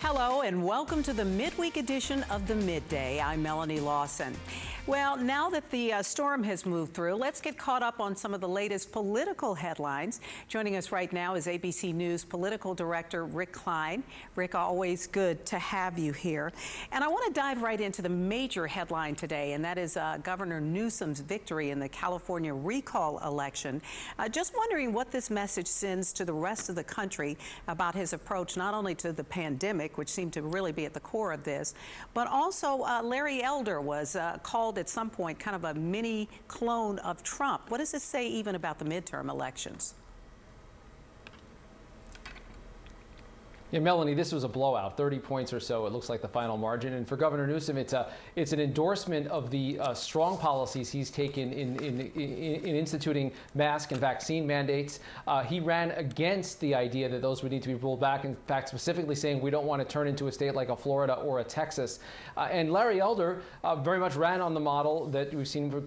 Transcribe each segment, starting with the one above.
Hello and welcome to the midweek edition of the Midday. I'm Melanie Lawson. Well, now that the storm has moved through, let's get caught up on some of the latest political headlines. Joining us right now is ABC News political director Rick Klein. Rick, always good to have you here. And I want to dive right into the major headline today, and that is Governor Newsom's victory in the California recall election. Just wondering what this message sends to the rest of the country about his approach not only to the pandemic, which seemed to really be at the core of this, but also Larry Elder was called at some point kind of a mini clone of Trump. What does this say even about the midterm elections? Yeah, Melanie, this was a blowout, 30 points or so. It looks like the final margin. And for Governor Newsom, it's an endorsement of the strong policies he's taken in instituting mask and vaccine mandates. He ran against the idea that those would need to be rolled back. In fact, specifically saying we don't want to turn into a state like a Florida or a Texas. And Larry Elder very much ran on the model that we've seen with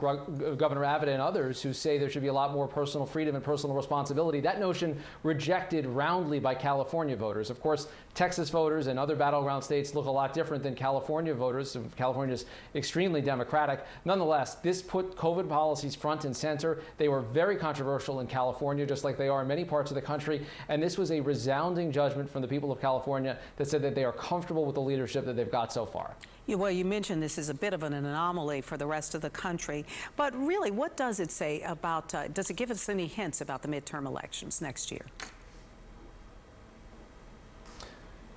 Governor Abbott and others who say there should be a lot more personal freedom and personal responsibility. That notion rejected roundly by California voters. Of course, Texas voters and other battleground states look a lot different than California voters. California is extremely Democratic. Nonetheless, this put COVID policies front and center. They were very controversial in California, just like they are in many parts of the country. And this was a resounding judgment from the people of California that said that they are comfortable with the leadership that they've got so far. Yeah, well, you mentioned this is a bit of an anomaly for the rest of the country. But really, what does it say about, does it give us any hints about the midterm elections next year?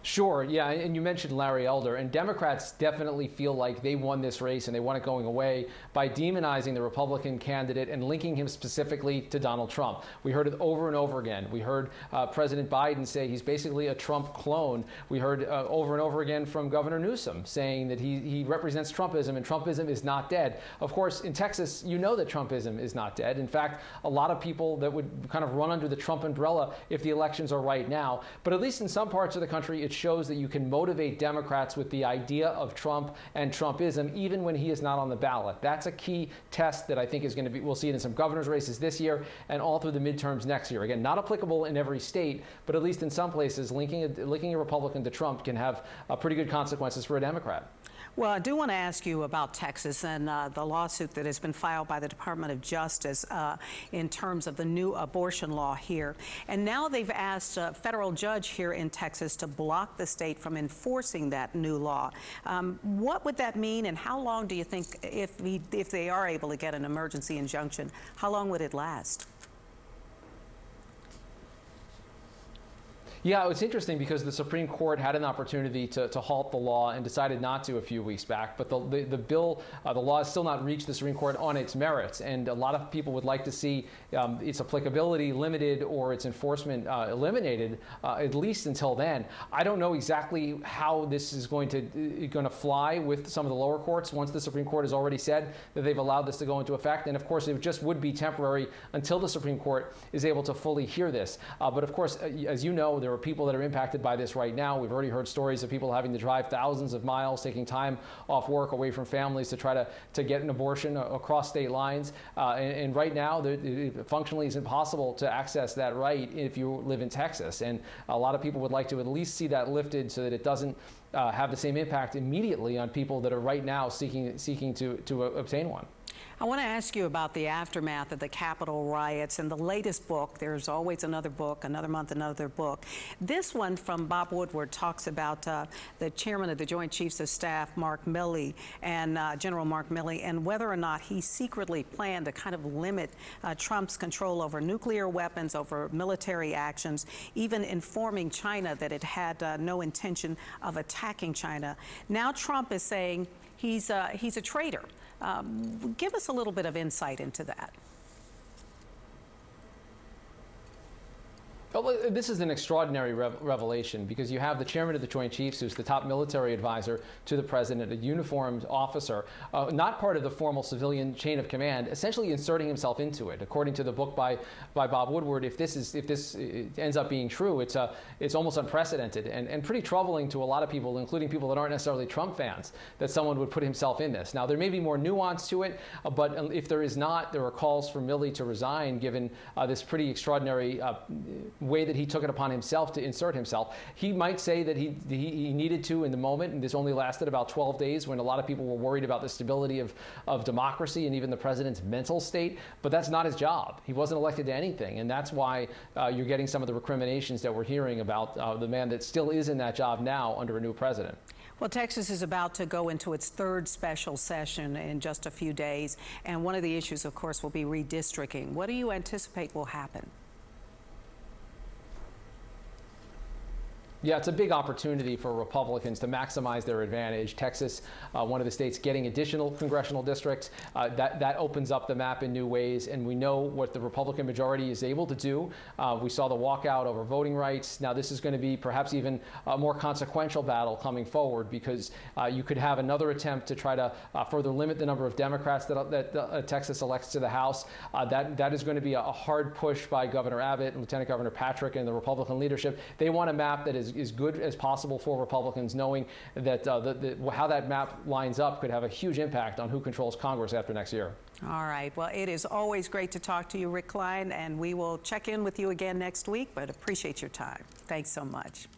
Sure, yeah, and you mentioned Larry Elder, and Democrats definitely feel like they won this race and they want it going away by demonizing the Republican candidate and linking him specifically to Donald Trump. We heard it over and over again. We heard President Biden say he's basically a Trump clone. We heard over and over again from Governor Newsom saying that he represents Trumpism and Trumpism is not dead. Of course, in Texas, you know that Trumpism is not dead. In fact, a lot of people that would kind of run under the Trump umbrella if the elections are right now. But at least in some parts of the country, it shows that you can motivate Democrats with the idea of Trump and Trumpism even when he is not on the ballot. That's a key test that I think is going to be, we'll see it in some governor's races this year and all through the midterms next year. Again, not applicable in every state, but at least in some places, linking a Republican to Trump can have pretty good consequences for a Democrat. Well, I do want to ask you about Texas and the lawsuit that has been filed by the Department of Justice in terms of the new abortion law here. And now they've asked a federal judge here in Texas to block the state from enforcing that new law. What would that mean, and how long do you think, if they are able to get an emergency injunction, how long would it last? Yeah, it's interesting because the Supreme Court had an opportunity to halt the law and decided not to a few weeks back. But the law has still not reached the Supreme Court on its merits. And a lot of people would like to see its applicability limited or its enforcement eliminated, at least until then. I don't know exactly how this is going to fly with some of the lower courts once the Supreme Court has already said that they've allowed this to go into effect. And of course, it just would be temporary until the Supreme Court is able to fully hear this. But of course, as you know, there are people that are impacted by this right now. We've already heard stories of people having to drive thousands of miles, taking time off work away from families to try to get an abortion across state lines. And right now, it functionally is impossible to access that right if you live in Texas. And a lot of people would like to at least see that lifted so that it doesn't have the same impact immediately on people that are right now seeking to obtain one. I want to ask you about the aftermath of the Capitol riots and the latest book. There's always another book, another month, another book. This one from Bob Woodward talks about the chairman of the Joint Chiefs of Staff, Mark Milley, and General Mark Milley, and whether or not he secretly planned to kind of limit Trump's control over nuclear weapons, over military actions, even informing China that it had no intention of attacking China. Now Trump is saying he's a traitor. Give us a little bit of insight into that. Well, this is an extraordinary revelation because you have the chairman of the Joint Chiefs, who's the top military advisor to the president, a uniformed officer, not part of the formal civilian chain of command, essentially inserting himself into it. According to the book by Bob Woodward, if this ends up being true, it's almost unprecedented and pretty troubling to a lot of people, including people that aren't necessarily Trump fans, that someone would put himself in this. Now, there may be more nuance to it, but if there is not, there are calls for Milley to resign, given this pretty extraordinary way that he took it upon himself to insert himself. He might say that he needed to in the moment, and this only lasted about 12 days when a lot of people were worried about the stability of democracy and even the president's mental state, but that's not his job. He wasn't elected to anything, and that's why you're getting some of the recriminations that we're hearing about the man that still is in that job now under a new president. Well, Texas is about to go into its third special session in just a few days, and one of the issues, of course, will be redistricting. What do you anticipate will happen? Yeah, it's a big opportunity for Republicans to maximize their advantage. Texas, one of the states getting additional congressional districts, that opens up the map in new ways, and we know what the Republican majority is able to do. We saw the walkout over voting rights. Now this is going to be perhaps even a more consequential battle coming forward, because you could have another attempt to try to further limit the number of Democrats that Texas elects to the House. That is going to be a hard push by Governor Abbott and Lieutenant Governor Patrick and the Republican leadership. They want a map that is good as possible for Republicans, knowing that how that map lines up could have a huge impact on who controls Congress after next year. All right. Well, it is always great to talk to you, Rick Klein, and we will check in with you again next week, but appreciate your time. Thanks so much.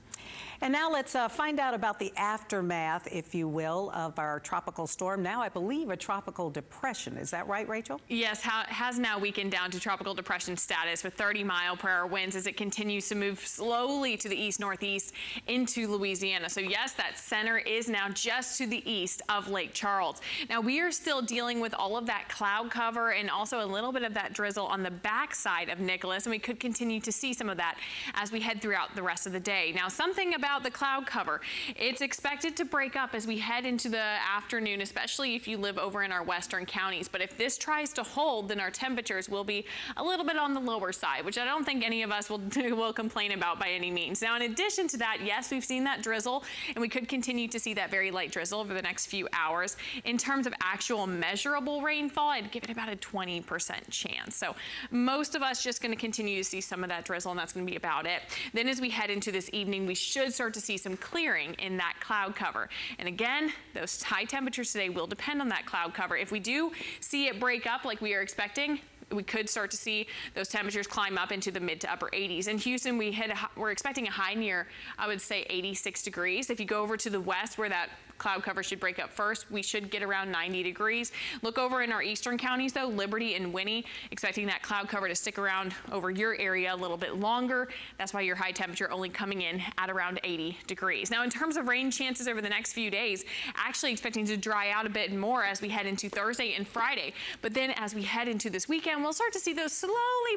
And now let's find out about the aftermath, if you will, of our tropical storm. Now, I believe a tropical depression. Is that right, Rachel? Yes, has now weakened down to tropical depression status with 30-mile-per-hour winds as it continues to move slowly to the east-northeast into Louisiana. So yes, that center is now just to the east of Lake Charles. Now, we are still dealing with all of that cloud cover and also a little bit of that drizzle on the backside of Nicholas, and we could continue to see some of that as we head throughout the rest of the day. Now, something about the cloud cover, it's expected to break up as we head into the afternoon, especially if you live over in our western counties. But if this tries to hold, then our temperatures will be a little bit on the lower side, which I don't think any of us will complain about by any means. Now, in addition to that, yes, we've seen that drizzle, and we could continue to see that very light drizzle over the next few hours. In terms of actual measurable rainfall, I'd give it about a 20% chance. So most of us just going to continue to see some of that drizzle, and that's going to be about it. Then as we head into this evening, we should start to see some clearing in that cloud cover. And again, those high temperatures today will depend on that cloud cover. If we do see it break up like we are expecting, we could start to see those temperatures climb up into the mid to upper 80s. In Houston, we're expecting a high near, I would say, 86 degrees. If you go over to the west where that cloud cover should break up first, we should get around 90 degrees. Look over in our eastern counties, though, Liberty and Winnie, expecting that cloud cover to stick around over your area a little bit longer. That's why your high temperature only coming in at around 80 degrees. Now, in terms of rain chances over the next few days, actually expecting to dry out a bit more as we head into Thursday and Friday. But then as we head into this weekend, we'll start to see those slowly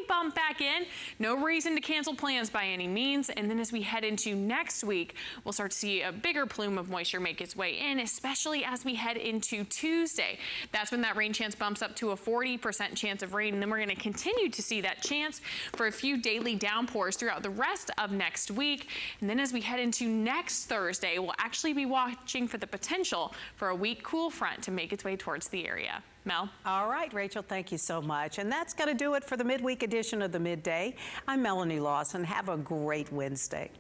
bump back in. No reason to cancel plans by any means. And then as we head into next week, we'll start to see a bigger plume of moisture make its way in, especially as we head into Tuesday. That's when that rain chance bumps up to a 40% chance of rain, and then we're going to continue to see that chance for a few daily downpours throughout the rest of next week. And then as we head into next Thursday, we'll actually be watching for the potential for a weak cool front to make its way towards the area. Mel? All right, Rachel, thank you so much. And that's going to do it for the midweek edition of the Midday. I'm Melanie Lawson. Have a great Wednesday.